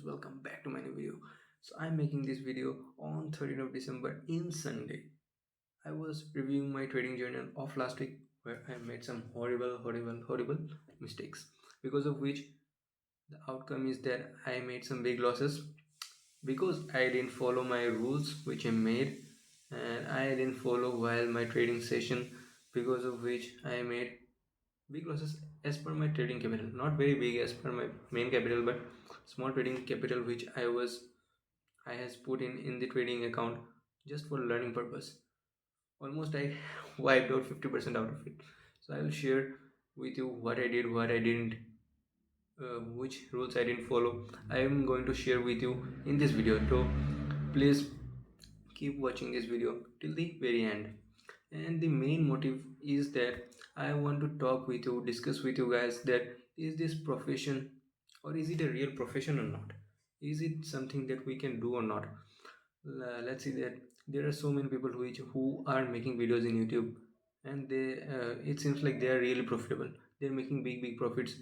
welcome back to my new video. So I'm making this video on 13th of December in Sunday. I was reviewing my trading journal of last week where I made some horrible mistakes, because of which the outcome is that I made some big losses because I didn't follow my rules which I made, and I didn't follow while my trading session, because of which I made big losses as per my trading capital. Not very big as per my main capital, but small trading capital which I has put in the trading account just for learning purpose. Almost I wiped out 50% out of it. So I will share with you what I did, what I didn't, which rules I didn't follow. I am going to share with you in this video. So please keep watching this video till the very end. And the main motive is that I want to talk with you, discuss with you guys, that is this profession, or is it a real profession or not? Is it something that we can do or not? Let's see that there are so many people who are making videos in YouTube, and they it seems like they are really profitable. They're making big profits.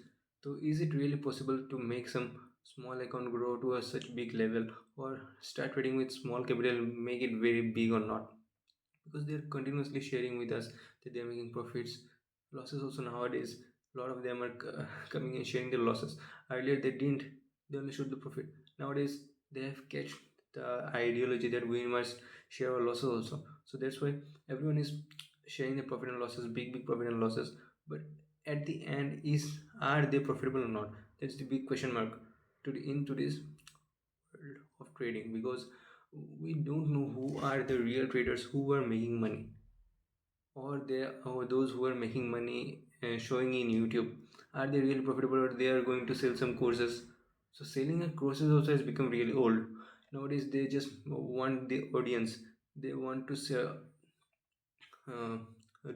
So is it really possible to make some small account grow to a such big level, or start trading with small capital, make it very big or not? Because they're continuously sharing with us that they're making profits. Losses also nowadays, a lot of them are coming and sharing their losses. Earlier they didn't, they only showed the profit. Nowadays they have catch the ideology that we must share our losses also. So that's why everyone is sharing the profit and losses, big profit and losses. But at the end, is are they profitable or not? That's the big question mark in today's world of trading, because we don't know who are the real traders who are making money, or those who are making money showing in YouTube. Are they really profitable, or they are going to sell some courses? So selling a courses also has become really old. Nowadays they just want the audience. They want to sell, uh,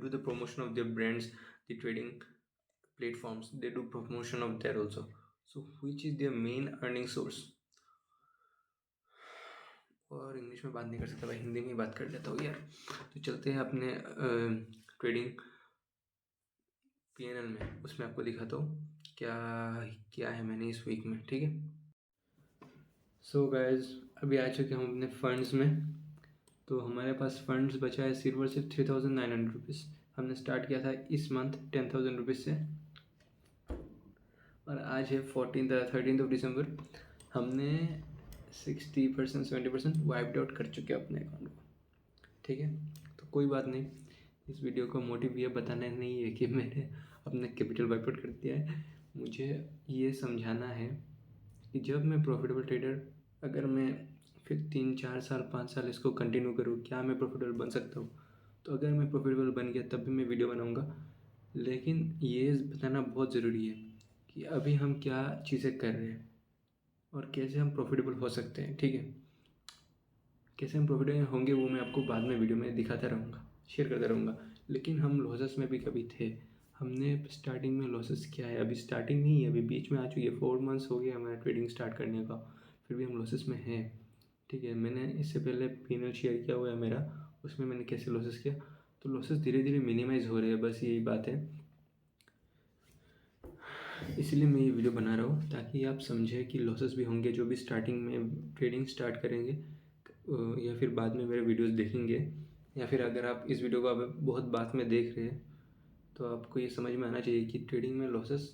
do the promotion of their brands, the trading platforms. They do promotion of that also. So which is their main earning source? और English में बात नहीं कर सकता भाई, हिंदी में ही बात कर लेता हूँ यार। तो चलते हैं अपने ट्रेडिंग पीएनएल में, उसमें आपको दिखाता हूँ क्या क्या है मैंने इस वीक में, ठीक है। सो गाइज, अभी आ चुके हम अपने फंड्स में। तो हमारे पास फंड्स बचा है सिर्फ 3900 रुपीज़। हमने स्टार्ट किया था इस मंथ 10,000 रुपीज़ से, और आज है 13th ऑफ दिसंबर। हमने 60% 70% वाइप्ड आउट कर चुके हैं अपने अकाउंट को, ठीक है। तो कोई बात नहीं, इस वीडियो का मोटिव ये बताना नहीं है कि मैंने अपना कैपिटल वाइप आउट कर दिया है। मुझे ये समझाना है कि जब मैं प्रॉफिटेबल ट्रेडर, अगर मैं फिर 3 4 साल 5 साल इसको कंटिन्यू करूँ, क्या मैं प्रॉफिटेबल बन सकता हूँ? तो अगर मैं प्रॉफिटेबल बन गया तब भी मैं वीडियो बनाऊँगा, लेकिन ये बताना बहुत ज़रूरी है कि अभी हम क्या चीज़ें कर रहे हैं और कैसे हम प्रॉफिटेबल हो सकते हैं, ठीक है। कैसे हम प्रॉफिटेबल होंगे वो मैं आपको बाद में वीडियो में दिखाता रहूँगा, शेयर करता रहूँगा। लेकिन हम लॉसेस में भी कभी थे। हमने स्टार्टिंग में लॉसेस किया है, अभी स्टार्टिंग नहीं है, अभी बीच में आ चुकी है। 4 मंथ्स हो गया हमारा ट्रेडिंग स्टार्ट करने का, फिर भी हम लॉसेस में हैं, ठीक है। मैंने इससे पहले पीएनएल शेयर किया हुआ है मेरा, उसमें मैंने कैसे लॉसेस किया। तो लॉसेस धीरे धीरे मिनिमाइज़ हो रहे हैं, बस यही बात है। इसलिए मैं ये वीडियो बना रहा हूँ ताकि आप समझें कि लॉसेस भी होंगे जो भी स्टार्टिंग में ट्रेडिंग स्टार्ट करेंगे, या फिर बाद में मेरे वीडियोस देखेंगे, या फिर अगर आप इस वीडियो को आप बहुत बाद में देख रहे हैं तो आपको ये समझ में आना चाहिए कि ट्रेडिंग में लॉसेस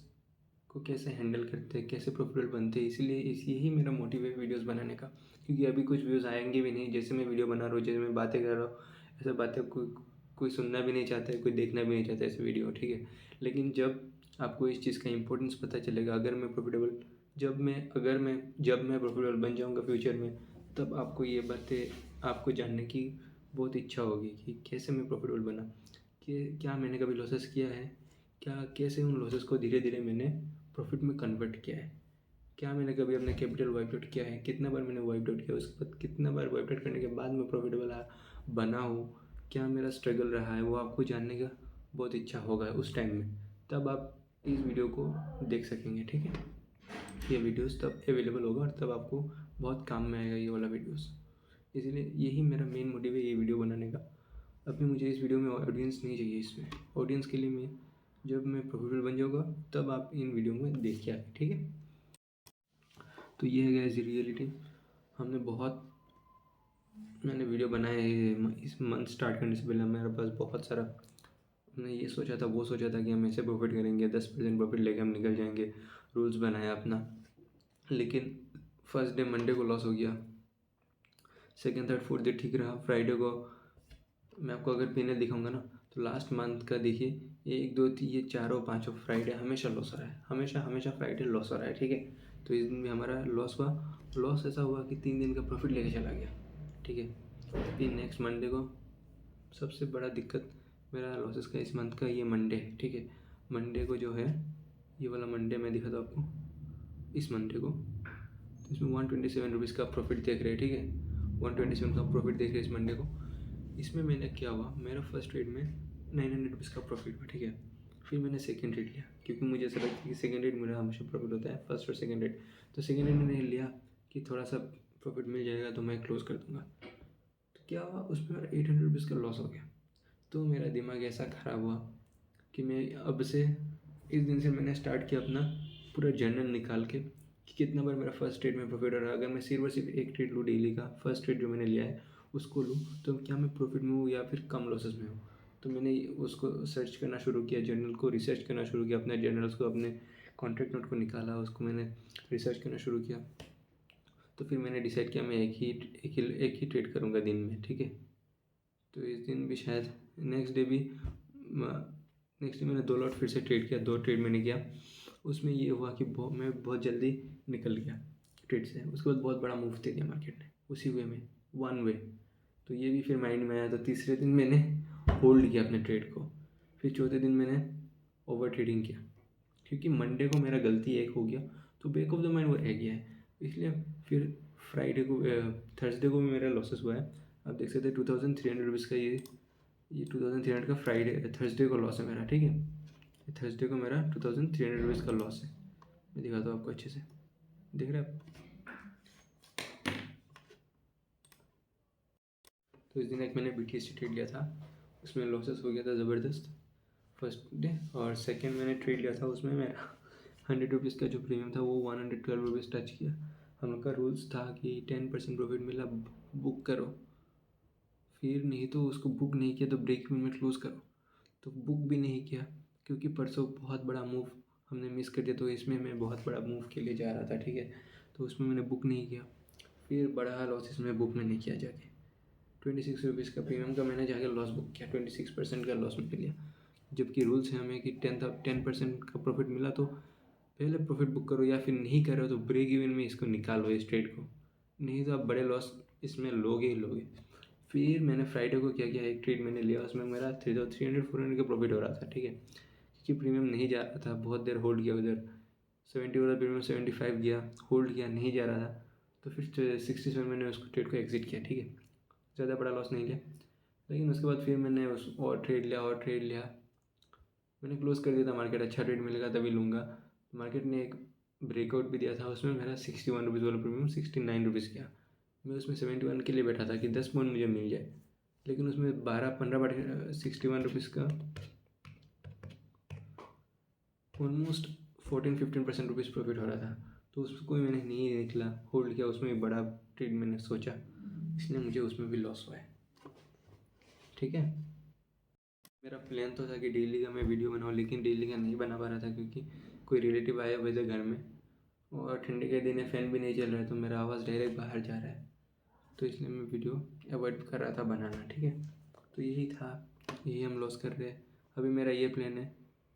को कैसे हैंडल करते हैं, कैसे प्रॉफिटेबल बनते हैं। इसीलिए यही मेरा मोटिव है वीडियोस बनाने का, क्योंकि अभी कुछ व्यूज़ आएंगे भी नहीं। जैसे मैं वीडियो बना रहा हूँ, जैसे मैं बातें कर रहा हूँ, ऐसा बातें कोई सुनना भी नहीं चाहता है, कोई देखना भी नहीं चाहता ऐसे वीडियो, ठीक है। लेकिन जब आपको इस चीज़ का इंपॉर्टेंस पता चलेगा, अगर मैं प्रॉफिटेबल जब मैं प्रॉफिटेबल बन जाऊँगा फ्यूचर में, तब आपको ये बातें आपको जानने की बहुत इच्छा होगी कि कैसे मैं प्रॉफिटेबल बना, कि क्या मैंने कभी लॉसेस किया है, क्या कैसे उन लॉसेस को धीरे धीरे मैंने प्रॉफिट में कन्वर्ट किया है, क्या मैंने कभी अपना कैपिटल वाइप आउट किया है, कितना बार मैंने वाइप आउट किया, उसके बाद कितना बार वाइप आउट करने के बाद मैं प्रॉफिटेबल बना हूँ, क्या मेरा स्ट्रगल रहा है, वो आपको जानने का बहुत इच्छा होगा उस टाइम में। तब आप इस वीडियो को देख सकेंगे, ठीक है। ये वीडियोस तब अवेलेबल होगा और तब आपको बहुत काम में आएगा ये वाला वीडियोस। इसीलिए यही मेरा मेन मोटिव है ये वीडियो बनाने का। अभी मुझे इस वीडियो में ऑडियंस नहीं चाहिए। इसमें ऑडियंस के लिए जब मैं प्रॉफिटेबल बन जाऊँगा तब आप इन वीडियो में देखिए आगे, ठीक है। तो ये है गाइस रियलिटी। मैंने वीडियो बनाए हैं इस मंथ स्टार्ट करने से पहले। मेरे पास बहुत सारा, हमने ये सोचा था वो सोचा था कि हम ऐसे प्रॉफिट करेंगे, 10% प्रॉफिट लेके हम निकल जाएंगे, रूल्स बनाया अपना। लेकिन फर्स्ट डे मंडे को लॉस हो गया, सेकेंड थर्ड फोर्थ डे ठीक रहा। फ्राइडे को मैं आपको अगर पीने दिखाऊंगा ना, तो लास्ट मंथ का देखिए 1 2 3 ये चारों पाँचों फ्राइडे हमेशा लॉस हो रहा है, हमेशा हमेशा फ्राइडे लॉस हो रहा है, ठीक है। तो इस दिन भी हमारा लॉस हुआ। लॉस ऐसा हुआ कि 3 दिन का प्रॉफिट लेके चला गया, ठीक है। फिर नेक्स्ट मंडे को सबसे बड़ा दिक्कत मेरा लॉसेस का इस मंथ का ये मंडे है, ठीक है। मंडे को जो है ये वाला मंडे मैं दिखाता हूँ आपको, इस मंडे को। तो इसमें 127 रुपीज़ का प्रॉफिट देख रहे हैं, ठीक है। 127 का प्रॉफिट देख रहे हैं इस मंडे को। इसमें मैंने क्या हुआ, मेरा फर्स्ट ट्रेड में 900 रुपीज़ का प्रॉफिट हुआ, ठीक है। फिर मैंने सेकेंड ट्रेड लिया, क्योंकि मुझे ऐसा लगता है कि सेकेंड ट्रेड मेरा हमेशा प्रॉफिट होता है, फर्स्ट और सेकेंड ट्रेड। तो सेकेंड ट्रेड मैंने लिया कि थोड़ा सा प्रॉफिट मिल जाएगा तो मैं क्लोज कर दूँगा। तो क्या हुआ, उसमें मेरा 800 रुपीज़ का लॉस हो गया। तो मेरा दिमाग ऐसा ख़राब हुआ कि मैं अब से, इस दिन से मैंने स्टार्ट किया अपना पूरा जर्नल निकाल के कि कितना बार मेरा फर्स्ट ट्रेड में प्रॉफिट हो रहा है। अगर मैं सिर्फ और सिर्फ एक ट्रेड लूँ डेली का, फर्स्ट ट्रेड जो मैंने लिया है उसको लूँ, तो क्या मैं प्रॉफिट में हूँ या फिर कम लॉसेस में हूँ। तो मैंने उसको सर्च करना शुरू किया, जर्नल को रिसर्च करना शुरू किया, अपने जर्नल्स को, अपने कॉन्ट्रैक्ट नोट को निकाला, उसको मैंने रिसर्च करना शुरू किया। तो फिर मैंने डिसाइड किया मैं एक ही ट्रेड करूँगा दिन में, ठीक है। तो इस दिन भी शायद, नेक्स्ट डे भी, नेक्स्ट डे मैंने 2 लॉट फिर से ट्रेड किया, 2 ट्रेड मैंने किया। उसमें ये हुआ कि मैं बहुत जल्दी निकल गया ट्रेड से। उसके बाद बहुत बड़ा मूव दे दिया मार्केट ने उसी वे में, वन वे। तो ये भी फिर माइंड में आया। तो तीसरे दिन मैंने होल्ड किया अपने ट्रेड को। फिर चौथे दिन मैंने ओवर ट्रेडिंग किया, क्योंकि मंडे को मेरा गलती एक हो गया, तो बैक ऑफ द माइंड वो रह गया है, इसलिए फिर फ्राइडे को, थर्सडे को भी मेरा लॉसेस हुआ है। आप देख सकते हैं 2300 रुपीज़ का ये 2300 का फ्राइडे थर्सडे को लॉस है मेरा, ठीक है। थर्सडे को मेरा 2300 रुपीज़ का लॉस है। मैं दिखाता हूँ आपको अच्छे से, देख रहे हैं आप। तो इस दिन एक मैंने BTC ट्रेड लिया था, उसमें लॉसेस हो गया था ज़बरदस्त फर्स्ट डे। और सेकेंड मैंने ट्रेड लिया था, उसमें मेरा 100 रुपीज़ का जो प्रीमियम था वो 112 रुपीज़ टच किया। हम लोग का रूल्स था कि 10% प्रॉफिट मिला बुक करो, फिर नहीं तो उसको बुक नहीं किया तो ब्रेक इवन में क्लोज करो। तो बुक भी नहीं किया, क्योंकि परसों बहुत बड़ा मूव हमने मिस कर दिया। तो इसमें मैं बहुत बड़ा मूव के लिए जा रहा था, ठीक है। तो उसमें मैंने बुक नहीं किया, फिर बड़ा लॉस इसमें बुक मैंने किया जाके 26 रुपीज़ का प्रीमियम का मैंने जाके लॉस बुक किया, 26% का लॉस मैंने लिया। जबकि रूल्स है हमें कि 10% का प्रॉफिट मिला तो पहले प्रॉफिट बुक करो, या फिर नहीं कर रहे हो तो ब्रेक इवन में इसको निकालो इस ट्रेड को, नहीं तो आप बड़े लॉस इसमें लोगे ही लोगे। फिर मैंने फ्राइडे को क्या किया, एक ट्रेड मैंने लिया, उसमें मेरा 300 400 का प्रॉफिट हो रहा था, ठीक है। क्योंकि प्रीमियम नहीं जा रहा था, बहुत देर होल्ड किया उधर, 70 वाला प्रीमियम 75 गया, होल्ड किया, नहीं जा रहा था। तो फिर 67 मैंने उसको ट्रेड को एग्जिट किया, ठीक है। ज़्यादा बड़ा लॉस नहीं लिया। लेकिन उसके बाद फिर मैंने उस और ट्रेड लिया, मैंने क्लोज कर दिया था। मार्केट अच्छा ट्रेड मिलेगा तभी लूँगा। मार्केट ने एक ब्रेकआउट भी दिया था, उसमें मेरा 61 रुपीज़ वाला प्रीमियम 69 रुपीज़ किया। मैं उसमें 71 के लिए बैठा था कि 10 पॉइंट मुझे मिल जाए, लेकिन उसमें 12-15 61 रुपीज़ का ऑलमोस्ट 14-15% रुपीज़ प्रॉफिट हो रहा था। तो उसको मैंने नहीं निकला, होल्ड किया, उसमें भी बड़ा ट्रेड मैंने सोचा, इसलिए मुझे उसमें भी लॉस हुआ है, ठीक है। मेरा प्लान तो था कि डेली का मैं वीडियो बनाऊँ, लेकिन डेली का नहीं बना पा रहा था, क्योंकि कोई रिलेटिव आए हुए थे घर में, और ठंडी के दिन है, फ़ैन भी नहीं चल रहा है, तो मेरा आवाज़ डायरेक्ट बाहर जा रहा है। तो इसलिए मैं वीडियो अवॉइड कर रहा था बनाना, ठीक है। तो यही था, यही हम लॉस कर रहे हैं। अभी मेरा ये प्लान है,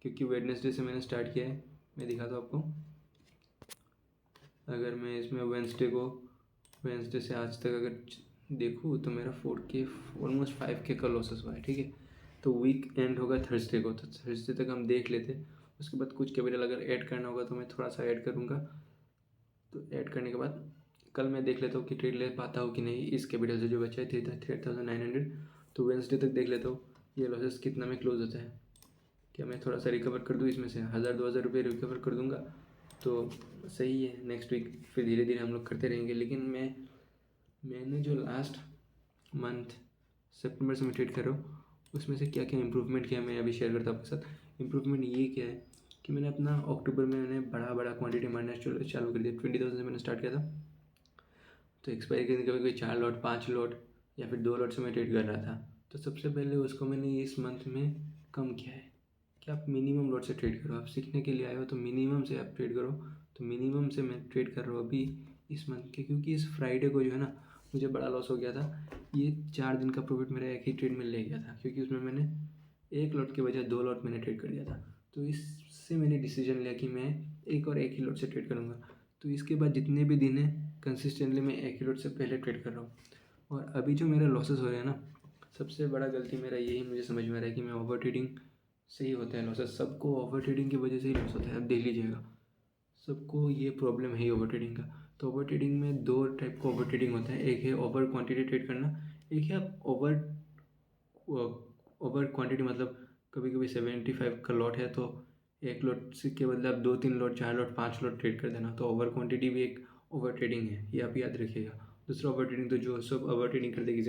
क्योंकि वेडनेसडे से मैंने स्टार्ट किया है, मैं दिखाता हूँ आपको। अगर मैं इसमें वेंसडे से आज तक अगर देखूँ तो मेरा 4K ऑलमोस्ट 5K का लॉसेस हुआ है, ठीक है। तो वीक एंड होगा थर्सडे को, तो थर्सडे तक हम देख लेते। उसके बाद कुछ कैपिटल अगर ऐड करना होगा तो मैं थोड़ा सा ऐड करूँगा। तो ऐड करने के बाद कल मैं देख लेता हूँ कि ट्रेड ले पाता हूँ कि नहीं इस कैपिटल से जो बचा है 3900। तो वेंसडे तक देख लेता हूँ ये लॉसेस कितना में क्लोज होता है। क्या मैं थोड़ा सा रिकवर कर दूँ, इसमें से 1000-2000 रुपये रिकवर कर दूँगा तो सही है। नेक्स्ट वीक फिर धीरे धीरे हम लोग करते रहेंगे। लेकिन मैंने जो लास्ट मंथ सितंबर से मैं ट्रेड कर रहा हूँ, उसमें से क्या क्या इम्प्रूवमेंट किया मैं अभी शेयर करता हूँ आपके साथ। इम्प्रूवमेंट ये क्या है कि मैंने अपना अक्टूबर में मैंने बड़ा क्वांटिटी मारना चालू कर दिया। 20,000 से मैंने स्टार्ट किया था, तो एक्सपायरी करने के कभी 4 लॉट 5 लॉट या फिर 2 लॉट से मैं ट्रेड कर रहा था। तो सबसे पहले उसको मैंने इस मंथ में कम किया है कि आप मिनिमम लॉट से ट्रेड करो। आप सीखने के लिए आए हो तो मिनिमम से आप ट्रेड करो। तो मिनिमम से मैं ट्रेड कर रहा हूँ अभी इस मंथ के, क्योंकि इस फ्राइडे को जो है ना मुझे बड़ा लॉस हो गया था। ये 4 दिन का प्रॉफिट मेरा एक ही ट्रेड में ले गया था, क्योंकि उसमें मैंने 1 लॉट के बजाय 2 लॉट मैंने ट्रेड कर दिया था। तो इससे मैंने डिसीजन लिया कि मैं एक ही लॉट से ट्रेड करूँगा। तो इसके बाद जितने भी दिन है कंसिस्टेंटली मैं एक ही लॉट से पहले ट्रेड कर रहा हूँ। और अभी जो मेरा लॉसेस हो रहे हैं ना, सबसे बड़ा गलती मेरा यही मुझे समझ में आ रहा है कि मैं ओवर ट्रेडिंग से ही होता है लॉसेस। सबको ओवर ट्रेडिंग की वजह से ही लॉस होता है, आप देख लीजिएगा, सबको ये प्रॉब्लम है ही ओवर ट्रेडिंग का। तो ओवर ट्रेडिंग में 2 टाइप का ओवर ट्रेडिंग होता है, एक है ओवर क्वांटिटी ट्रेड करना, एक है आप ओवर क्वांटिटी मतलब कभी कभी 75 का लॉट है तो एक लॉट से के बदले आप 2-3 लॉट 4 लॉट 5 लॉट ट्रेड कर देना। तो ओवर क्वांटिटी भी एक ओवर ट्रेडिंग है, ये आप याद रखिएगा। दूसरा ओवर ट्रेडिंग तो जो सब ओवर ट्रेडिंग करते हैं कि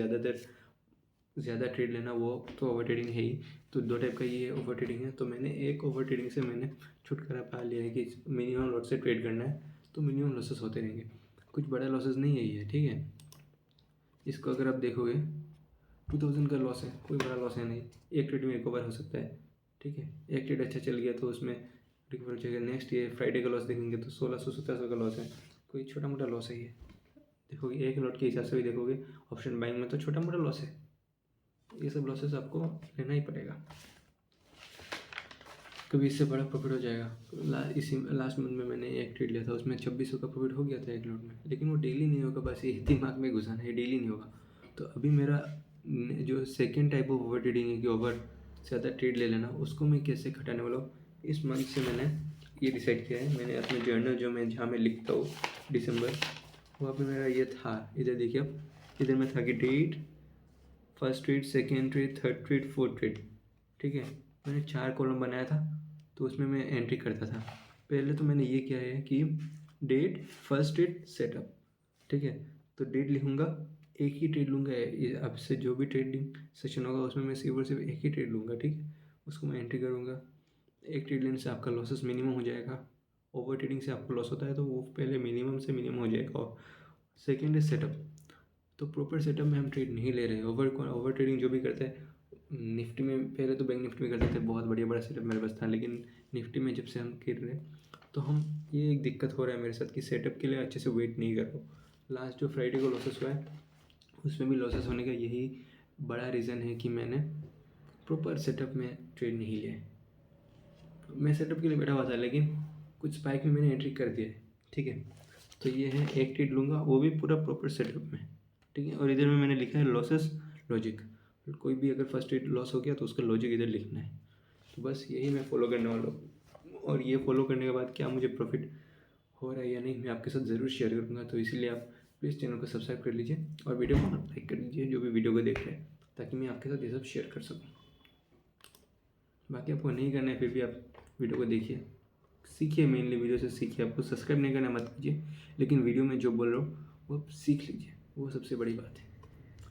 ज़्यादा ट्रेड लेना, वो तो ओवर ट्रेडिंग है ही। तो 2 टाइप का ये ओवर ट्रेडिंग है। तो मैंने एक ओवर ट्रेडिंग से मैंने छुटकारा पा लिया है कि मिनिमम लॉट से ट्रेड करना है, तो मिनिमम लॉसेस होते रहेंगे, कुछ बड़ा लॉसेस नहीं है ये, ठीक है। इसको अगर आप देखोगे 2000 का लॉस है, कोई बड़ा लॉस है नहीं, एक ट्रेड में रिकवर हो सकता है, ठीक है। एक ट्रेड अच्छा चल गया तो उसमें रिकवर हो जाएगा। नेक्स्ट ये फ्राइडे का लॉस देखेंगे तो 1600-1700 का लॉस है, कोई छोटा मोटा लॉस है ये। देखोगे एक लॉट के हिसाब से भी देखोगे ऑप्शन बाइंग में तो छोटा मोटा लॉस है। ये सब लॉसेस आपको लेना ही पड़ेगा, कभी इससे बड़ा प्रॉफिट हो जाएगा। इसी लास्ट मंथ में मैंने एक ट्रेड लिया था, उसमें 2600 का प्रॉफिट हो गया था एक लॉट में, लेकिन वो डेली नहीं होगा, बस ये दिमाग में घुसाना है, डेली नहीं होगा। तो अभी मेरा जो second type of over trading है कि ओवर से ज़्यादा ट्रेड ले लेना, उसको मैं कैसे घटाने वाला हूँ इस मंथ से मैंने ये डिसाइड किया है। मैंने अपने जर्नल जो मैं जहाँ मैं लिखता हूँ दिसंबर, वहाँ पे मेरा ये था, इधर देखिए आप, इधर में था कि date, first trade, second trade, third trade, fourth trade, ठीक है। मैंने 4 कॉलम बनाया था, तो उसमें मैं एंट्री करता था। पहले तो मैंने ये किया है कि डेट, फर्स्ट ट्रेड, सेटअप, ठीक है। तो डेट लिखूँगा, एक ही ट्रेड लूँगा, अब से जो भी ट्रेडिंग सेशन होगा उसमें मैं सिर्फ और सिर्फ एक ही ट्रेड लूँगा, ठीक है। उसको मैं एंट्री करूँगा। एक ट्रेड लेने से आपका लॉसेस मिनिमम हो जाएगा। ओवर ट्रेडिंग से आपको लॉस होता है तो वो पहले मिनिमम से मिनिमम हो जाएगा। और सेकेंड है सेटअप, तो प्रॉपर सेटअप में हम ट्रेड नहीं ले रहे हैं। ओवर ट्रेडिंग जो भी करते हैं निफ्टी में, पहले तो बैंक निफ्टी में करते थे, बहुत बढ़िया बड़ा सेटअप मेरे पास था, लेकिन निफ्टी में जब से हम खेल रहे हैं तो हम ये एक दिक्कत हो रहा है मेरे साथ कि सेटअप के लिए अच्छे से वेट नहीं कर रहा हूँ। लास्ट जो फ्राइडे को लॉसेस हुआ है उसमें भी लॉसेस होने का यही बड़ा रीज़न है कि मैंने प्रॉपर सेटअप में ट्रेड नहीं लिया है। मैं सेटअप के लिए बैठा हुआ था, लेकिन कुछ स्पाइक में मैंने एंट्री कर दिया है, ठीक है। तो ये है, एक ट्रेड लूँगा वो भी पूरा प्रॉपर सेटअप में, ठीक है। और इधर में मैंने लिखा है लॉसेस लॉजिक, कोई भी अगर फर्स्ट ट्रेड लॉस हो गया तो उसका लॉजिक इधर लिखना है। तो बस यही मैं फॉलो करने वाला हूँ, और ये फॉलो करने के बाद क्या मुझे प्रॉफिट हो रहा है या नहीं मैं आपके साथ ज़रूर शेयर करूँगा। तो इसीलिए आप प्लीज़ चैनल को सब्सक्राइब कर लीजिए और वीडियो को लाइक कर लीजिए जो भी वीडियो को देख रहे हैं, ताकि मैं आपके साथ ये सब शेयर कर सकूँ। बाकी आपको नहीं करना है फिर भी आप वीडियो को देखिए, सीखिए, मेनली वीडियो से सीखिए। आपको सब्सक्राइब नहीं करना मत कीजिए, लेकिन वीडियो में जो बोल रहा हूँ वो सीख लीजिए, वो सबसे बड़ी बात है,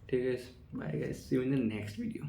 ठीक है। Bye guys, see you in the next video.